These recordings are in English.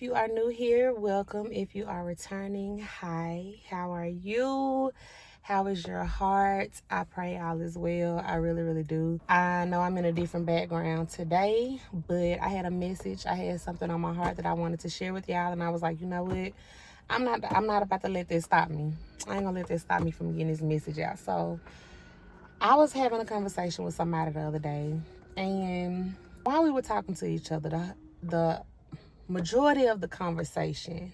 you are new here, welcome. If you are returning, hi, how are you? How is your heart? I pray all is well. I really, really do. I know I'm in a different background today, but I had a message. I had something on my heart that I wanted to share with y'all, and I was like, you know what? I'm not about to let this stop me. I ain't gonna let this stop me from getting this message out. So I was having a conversation with somebody the other day, and while we were talking to each other, the majority of the conversation,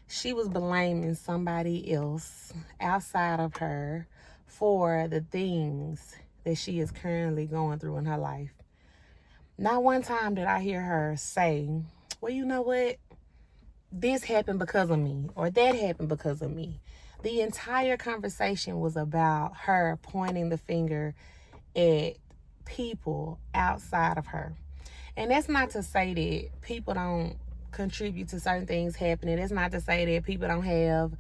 she was blaming somebody else outside of her for the things that she is currently going through in her life. Not one time did I hear her say, well, you know what? This happened because of me, or that happened because of me. The entire conversation was about her pointing the finger at people outside of her. And that's not to say that people don't contribute to certain things happening. That's not to say that people don't have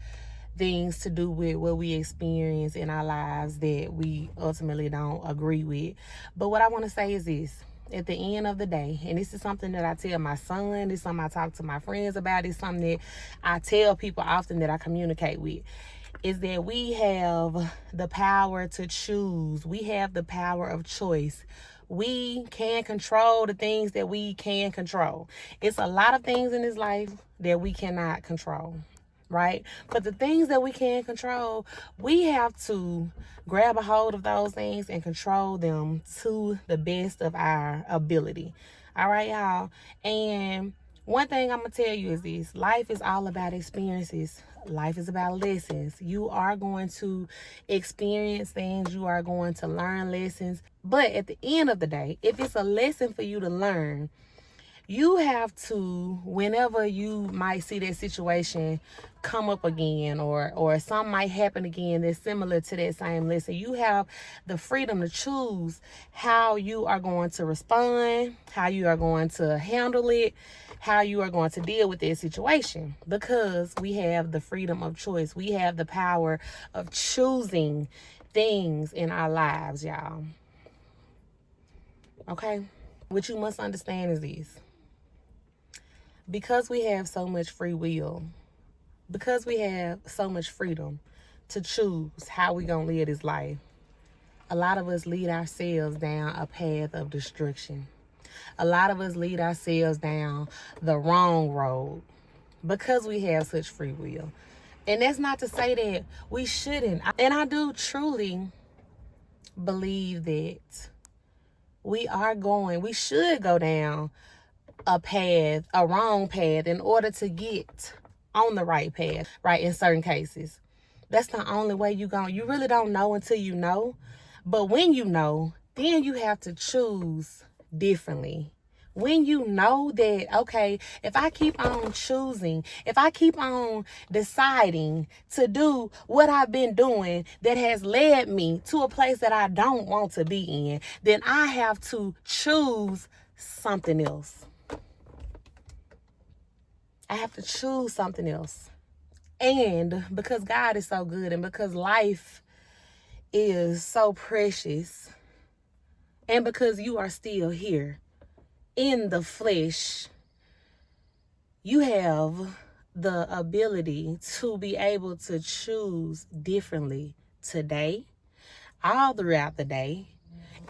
things to do with what we experience in our lives that we ultimately don't agree with. But what I want to say is this. At the end of the day, and this is something that I tell my son, this is something I talk to my friends about, it's something that I tell people often that I communicate with, is that we have the power to choose. We have the power of choice. We can control the things that we can control. It's a lot of things in this life that we cannot control, right? But the things that we can control, we have to grab a hold of those things and control them to the best of our ability. All right, y'all? And one thing I'm going to tell you is this. Life is all about experiences. Life is about lessons. You are going to experience things. You are going to learn lessons. But at the end of the day, if it's a lesson for you to learn, you have to, whenever you might see that situation come up again, or something might happen again that's similar to that same lesson, you have the freedom to choose how you are going to respond, how you are going to handle it, how you are going to deal with that situation, because we have the freedom of choice. We have the power of choosing things in our lives, y'all. Okay? What you must understand is this. Because we have so much free will, because we have so much freedom to choose how we gonna live this life, a lot of us lead ourselves down a path of destruction. A lot of us lead ourselves down the wrong road because we have such free will. And that's not to say that we shouldn't. And I do truly believe that we should go down a wrong path in order to get on the right path, right? In certain cases, that's the only way you really don't know until you know. But when you know, then you have to choose differently. When you know that, okay, if I keep on choosing, if I keep on deciding to do what I've been doing that has led me to a place that I don't want to be in, then I have to choose something else. I have to choose something else. And because God is so good, and because life is so precious, and because you are still here in the flesh, you have the ability to be able to choose differently today, all throughout the day,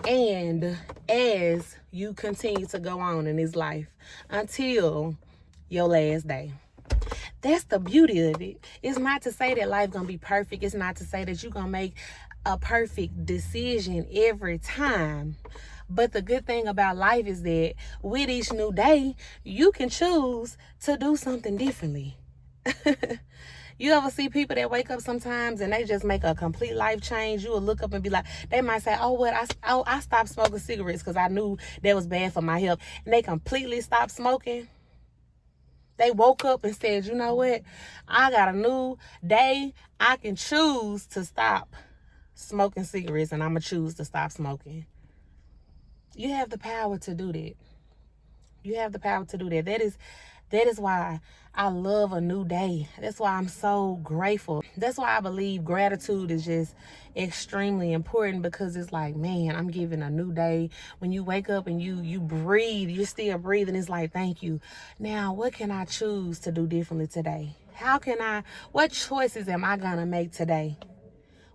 and as you continue to go on in this life until your last day. That's the beauty of it. It's not to say that life gonna be perfect. It's not to say that you're gonna make a perfect decision every time. But the good thing about life is that with each new day, you can choose to do something differently. You ever see people that wake up sometimes and they just make a complete life change? You will look up and be like, they might say, I stopped smoking cigarettes because I knew that was bad for my health. And they completely stopped smoking. They woke up and said, you know what? I got a new day. I can choose to stop smoking cigarettes, and I'm going to choose to stop smoking. You have the power to do that. You have the power to do that. That is why I love a new day. That's why I'm so grateful. That's why I believe gratitude is just extremely important, because it's like, man, I'm giving a new day. When you wake up and you breathe, you're still breathing. It's like, thank you. Now, what can I choose to do differently today? What choices am I going to make today?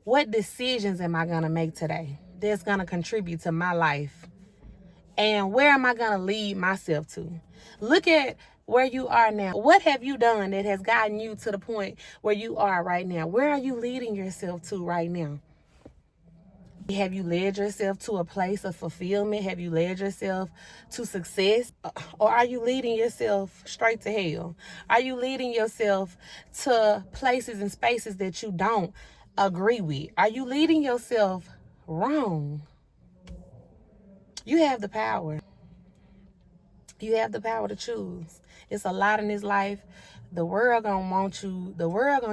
What decisions am I going to make today that's going to contribute to my life? And where am I going to lead myself to? Look at where you are now. What have you done that has gotten you to the point where you are right now? Where are you leading yourself to right now? Have you led yourself to a place of fulfillment? Have you led yourself to success? Or are you leading yourself straight to hell? Are you leading yourself to places and spaces that you don't agree with? Are you leading yourself wrong? You have the power. You have the power to choose. It's a lot in this life. The world gonna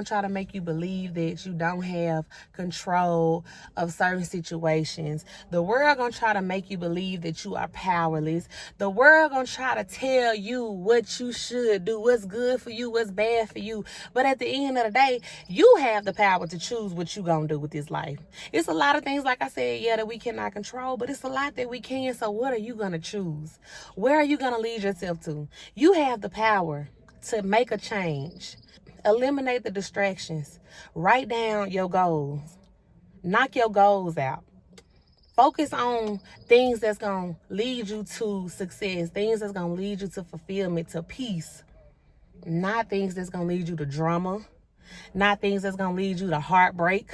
try to make you believe that you don't have control of certain situations. The world gonna try to make you believe that you are powerless. The world gonna try to tell you what you should do, what's good for you, what's bad for you. But at the end of the day, you have the power to choose what you gonna do with this life. It's a lot of things, like I said, that we cannot control, but it's a lot that we can. So what are you gonna choose? Where are you gonna lead yourself to? You have the power to make a change. Eliminate the distractions. Write down your goals. Knock your goals out. Focus on things that's going to lead you to success, things that's going to lead you to fulfillment, to peace. Not things that's going to lead you to drama. Not things that's going to lead you to heartbreak.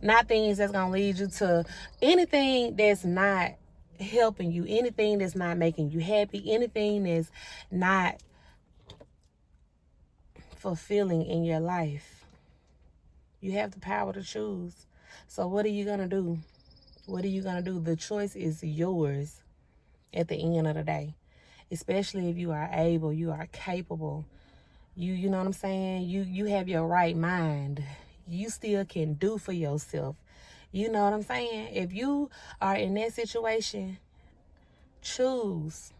Not things that's going to lead you to anything that's not helping you, anything that's not making you happy, anything that's not fulfilling in your life. You have the power to choose. So what are you going to do? What are you going to do? The choice is yours at the end of the day. Especially if you are able, you are capable. You know what I'm saying? You have your right mind. You still can do for yourself. You know what I'm saying? If you are in that situation, choose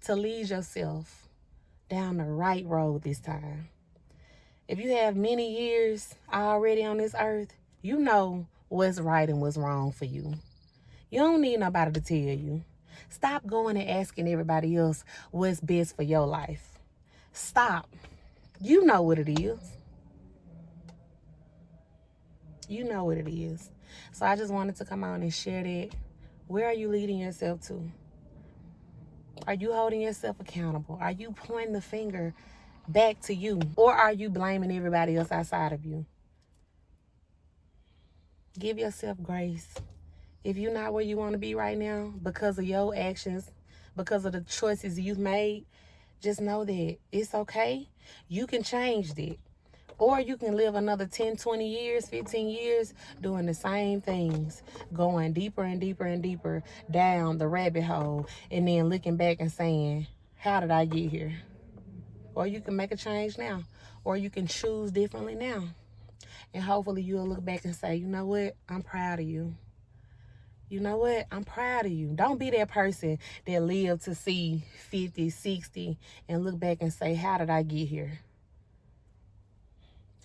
to lead yourself down the right road this time. If you have many years already on this earth, you know what's right and what's wrong for you. You don't need nobody to tell you. Stop going and asking everybody else what's best for your life. Stop. You know what it is. You know what it is. So I just wanted to come on and share that. Where are you leading yourself to? Are you holding yourself accountable? Are you pointing the finger back to you? Or are you blaming everybody else outside of you? Give yourself grace. If you're not where you want to be right now because of your actions, because of the choices you've made, just know that it's okay. You can change that. Or you can live another 10, 20 years, 15 years doing the same things, going deeper and deeper and deeper down the rabbit hole, and then looking back and saying, how did I get here? Or you can make a change now, or you can choose differently now. And hopefully you'll look back and say, you know what? I'm proud of you. You know what? I'm proud of you. Don't be that person that lived to see 50, 60 and look back and say, how did I get here?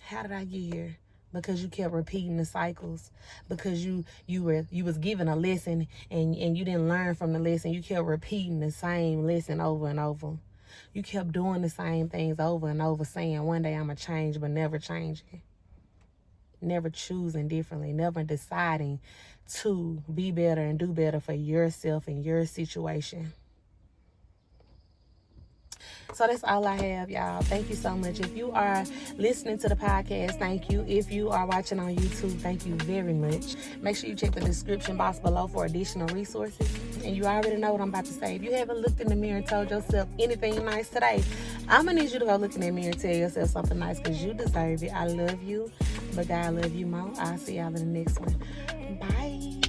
How did I get here? Because you kept repeating the cycles. Because you was given a lesson and you didn't learn from the lesson. You kept repeating the same lesson over and over. You kept doing the same things over and over, saying one day I'm going to change, but never changing. Never choosing differently. Never deciding to be better and do better for yourself and your situation. So that's all I have, y'all. Thank you so much. If you are listening to the podcast, thank you. If you are watching on YouTube, thank you very much. Make sure you check the description box below for additional resources. And you already know what I'm about to say. If you haven't looked in the mirror and told yourself anything nice today, I'm going to need you to go look in that mirror and tell yourself something nice, because you deserve it. I love you, but God love you more. I'll see y'all in the next one. Bye.